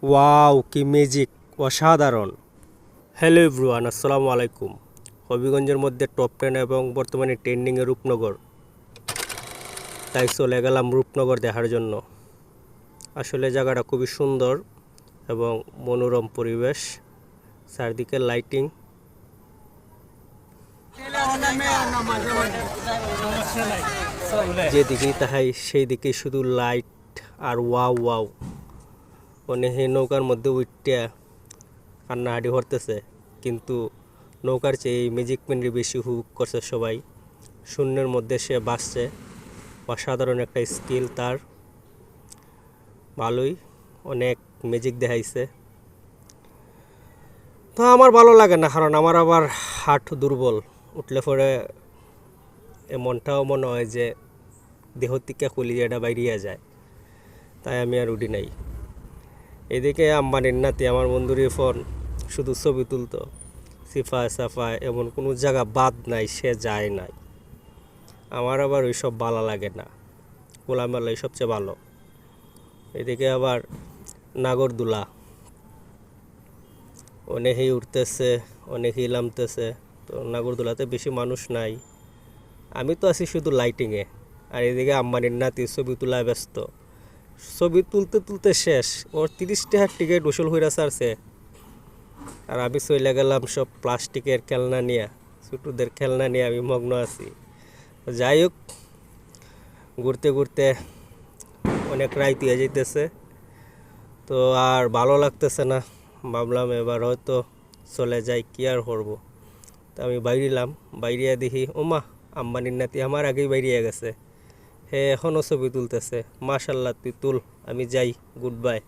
Wow কি magic, অসাধারণ। Hello everyone, আসসালামু আলাইকুম। হবিগঞ্জের মধ্যে টপ 10 এবং বর্তমানে ট্রেন্ডিংয়ে রূপনগর, তাই চলে গেলাম রূপনগর দেখার জন্য। আসলে জায়গাটা খুবই সুন্দর এবং মনোরম পরিবেশ, চারদিকে লাইটিং। যেদিকেই তাহাই সেই দিকে শুধু লাইট আর ওয়াও ওয়াও। অনেকে নৌকার মধ্যে উঠতে কান্নাহাটি করতেছে, কিন্তু নৌকার চেয়ে এই ম্যাজিক মেনরি বেশি উপভোগ করছে সবাই। শূন্যের মধ্যে সে বাসছে, অসাধারণ একটা স্কিল তার। ভালোই, অনেক ম্যাজিক দেখাইছে। তো আমার ভালো লাগে না, কারণ আমার আবার হাঁটু দুর্বল, উঠলে পরে এমনটাও মনে হয় যে দেহ থেকে কলিজাটা বাইরিয়ে যায়, তাই আমি আর উঠি নাই। এদিকে আম্বানির নাতি আমার বন্ধুরই ফোন, শুধু ছবি তুলতো, সিফায় সাফায় এমন কোনো জায়গা বাদ নাই সে যায় নাই। আমার আবার ওইসব ভালো লাগে না, খোলামেলাই সবচেয়ে ভালো। এদিকে আবার নাগরদোলা, অনেকেই উঠতেছে, অনেকেই নামতেছে। তো নাগরদোলাতে বেশি মানুষ নাই, আমি তো আছি শুধু লাইটিংয়ে। আর এদিকে আম্বানির নাতি ছবি তোলায় ব্যস্ত, ছবি তুলতে তুলতে শেষ। ওর 30 টাকার টিকিট উসুল হইরা ছাড়ছে, আর আমি চলে গেলাম সব প্লাস্টিকের খেলনা নিয়ে, ছোটদের খেলনা নিয়ে আমি মগ্ন আছি। যাই হোক, ঘুরতে ঘুরতে অনেক রাইত হয়ে যাইতেছে, তো আর ভালো লাগতেছে না। ভাবলাম এবার হয়তো চলে যাই, কি আর করবো। তা আমি বাইরিলাম, বাইরিয়া দেখি ওমা, আম্বানির নাতি আমার আগেই বাইরিয়া গেছে। হে এখনও ছবি তুলতেছে। মাশাল্লাহ, তুই তুল, আমি যাই, গুড বাই।